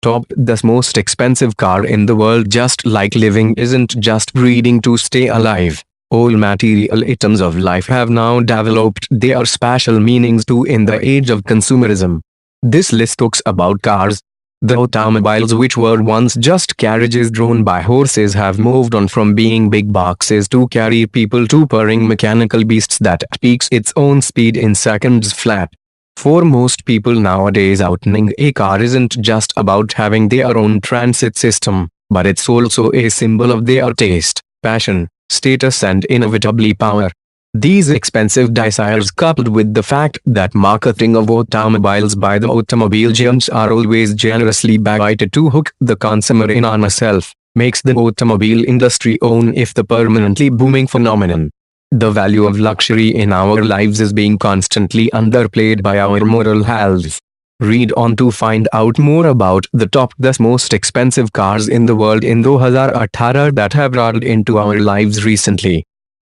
Top the most expensive car in the world. Just like living isn't just breathing to stay alive, all material items of life have now developed their special meanings too in the age of consumerism. This list talks about cars. The automobiles, which were once just carriages drawn by horses, have moved on from being big boxes to carry people to purring mechanical beasts that speaks its own speed in seconds flat. For most people nowadays, owning a car isn't just about having their own transit system, but it's also a symbol of their taste, passion, status and inevitably power. These expensive desires, coupled with the fact that marketing of automobiles by the automobile giants are always generously backed to hook the consumer in on a self, makes the automobile industry own if the permanently booming phenomenon. The value of luxury in our lives is being constantly underplayed by our moral health. Read on to find out more about the top 10 most expensive cars in the world in 2018 that have rolled into our lives recently.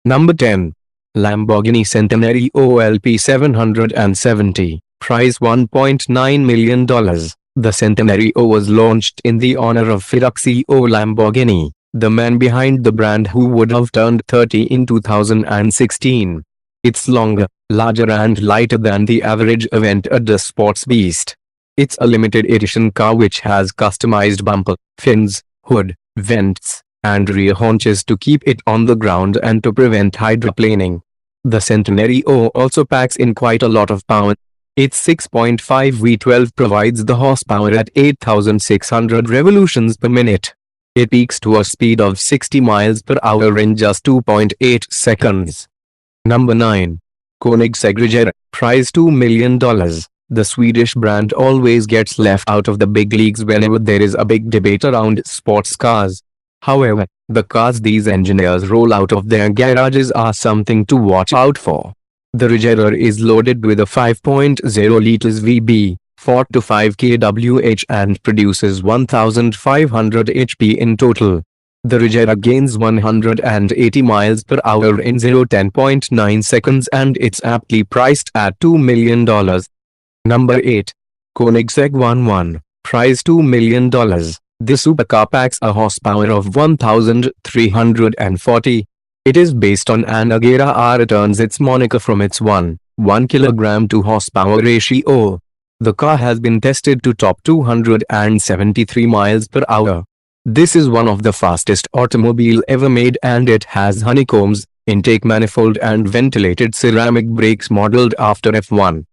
Number 10. Lamborghini Centenary OLP 770, price $1.9 million. The Centenary O was launched in the honor of Ferruccio Lamborghini, the man behind the brand who would have turned 30 in 2016. It's longer, larger and lighter than the average event at the sports beast. It's a limited edition car which has customized bumper, fins, hood, vents, and rear haunches to keep it on the ground and to prevent hydroplaning. The Centenary O also packs in quite a lot of power. Its 6.5 V12 provides the horsepower at 8,600 revolutions per minute. It peaks to a speed of 60 miles per hour in just 2.8 seconds. Number 9. Koenigsegg Regera, price $2 million. The Swedish brand always gets left out of the big leagues whenever there is a big debate around sports cars. However, the cars these engineers roll out of their garages are something to watch out for. The Regera is loaded with a 5.0 liters VB, 4 to 5 kWh and produces 1,500 HP in total. The Regera gains 180 miles per hour in 10.9 seconds and it's aptly priced at $2 million. Number 8. Koenigsegg 11, price $2 million. This supercar packs a horsepower of 1,340. It is based on an Agera R. It earns its moniker from its 1 kilogram to horsepower ratio. The car has been tested to top 273 miles per hour. This is one of the fastest automobile ever made and it has honeycombs, intake manifold and ventilated ceramic brakes modeled after F1.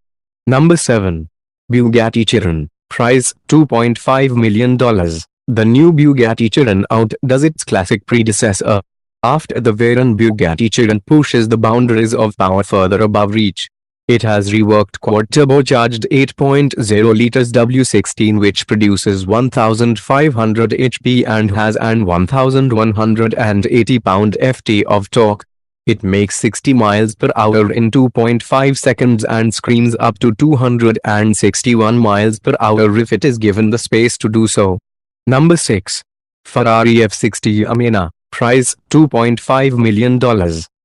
Number 7. Bugatti Chiron, price $2.5 million. The new Bugatti Chiron outdoes its classic predecessor. After the Veyron, Bugatti Chiron pushes the boundaries of power further above reach. It has reworked quad-turbocharged 8.0 liters W16 which produces 1,500 HP and has an 1,180 pound-ft of torque. It makes 60 miles per hour in 2.5 seconds and screams up to 261 miles per hour if it is given the space to do so. Number 6. Ferrari F60 Amena, price $2.5 million.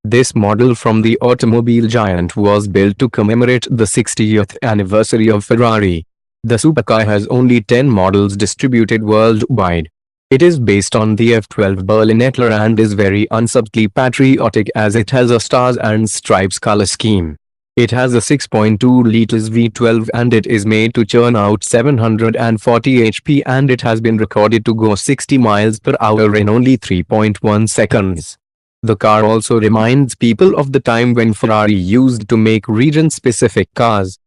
This model from the automobile giant was built to commemorate the 60th anniversary of Ferrari. The supercar has only 10 models distributed worldwide. It is based on the F12 Berlinetler and is very unsubtly patriotic as it has a stars and stripes color scheme. It has a 6.2 liters V12 and it is made to churn out 740 HP and it has been recorded to go 60 miles per hour in only 3.1 seconds. The car also reminds people of the time when Ferrari used to make region-specific cars.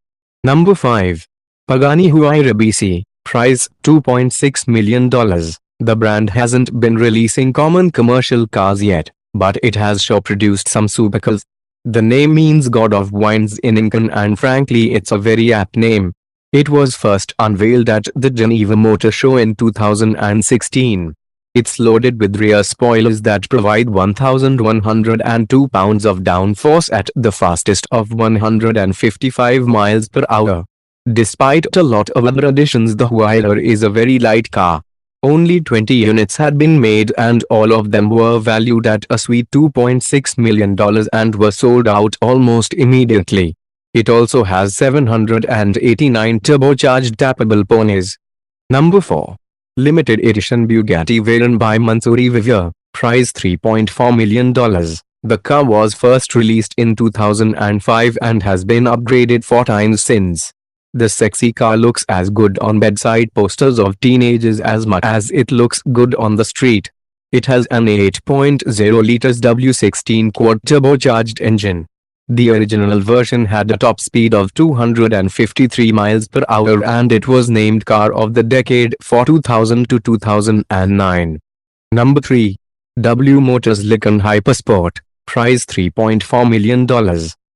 Number 5. Pagani Huayra BC, price $2.6 million. The brand hasn't been releasing common commercial cars yet, but it has sure produced some supercars. The name means God of Wines in Incan and frankly it's a very apt name. It was first unveiled at the Geneva Motor Show in 2016. It's loaded with rear spoilers that provide 1,102 pounds of downforce at the fastest of 155 miles per hour. Despite a lot of other additions, the Huayra is a very light car. Only 20 units had been made and all of them were valued at a sweet $2.6 million and were sold out almost immediately. It also has 789 turbocharged tappable ponies. Number 4. Limited edition Bugatti Veyron by Mansouri Vivier, price $3.4 million. The car was first released in 2005 and has been upgraded 4 times since. The sexy car looks as good on bedside posters of teenagers as much as it looks good on the street. It has an 8.0 liters W16 quad turbocharged engine. The original version had a top speed of 253 miles per hour and it was named Car of the Decade for 2000 to 2009. Number 3. W Motors Lykan Hypersport, price $3.4 million.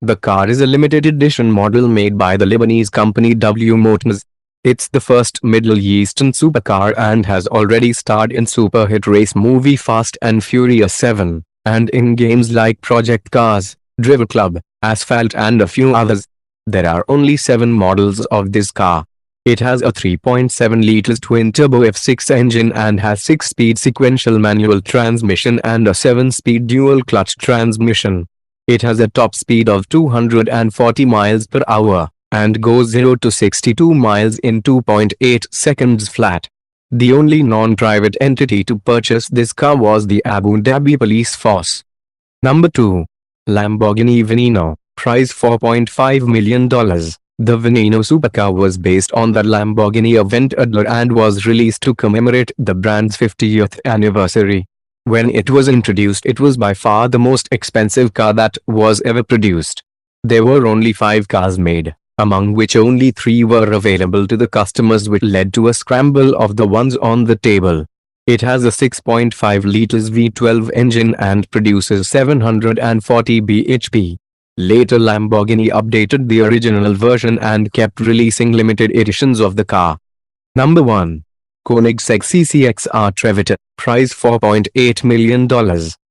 The car is a limited edition model made by the Lebanese company W Motors. It's the first Middle Eastern supercar and has already starred in super hit race movie Fast and Furious 7, and in games like Project Cars, Driver Club, Asphalt and a few others. There are only 7 models of this car. It has a 3.7 liters twin-turbo F6 engine and has 6-speed sequential manual transmission and a 7-speed dual-clutch transmission. It has a top speed of 240 miles per hour, and goes 0 to 62 miles in 2.8 seconds flat. The only non-private entity to purchase this car was the Abu Dhabi Police Force. Number 2. Lamborghini Veneno, price $4.5 million. The Veneno supercar was based on the Lamborghini Aventador and was released to commemorate the brand's 50th anniversary. When it was introduced, it was by far the most expensive car that was ever produced. There were only 5 cars made, among which only 3 were available to the customers, which led to a scramble of the ones on the table. It has a 6.5 liters V12 engine and produces 740 bhp. Later Lamborghini updated the original version and kept releasing limited editions of the car. Number 1. Koenigsegg CCXR Trevita, price $4.8 million.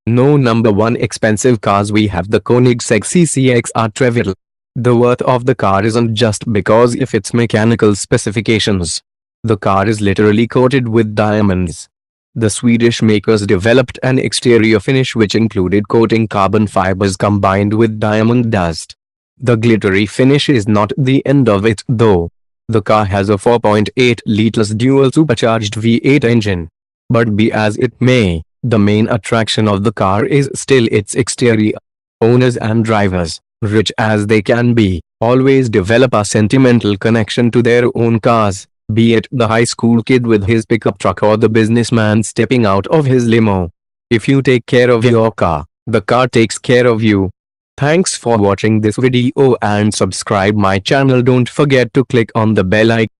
No number 1 expensive cars, we have the Koenigsegg CCXR Trevita. The worth of the car isn't just because of its mechanical specifications. The car is literally coated with diamonds. The Swedish makers developed an exterior finish which included coating carbon fibers combined with diamond dust. The glittery finish is not the end of it though. The car has a 4.8 liters dual supercharged V8 engine. But be as it may, the main attraction of the car is still its exterior. Owners and drivers, rich as they can be, always develop a sentimental connection to their own cars, be it the high school kid with his pickup truck or the businessman stepping out of his limo. If you take care of your car, the car takes care of you. Thanks for watching this video and subscribe my channel. Don't forget to click on the bell icon.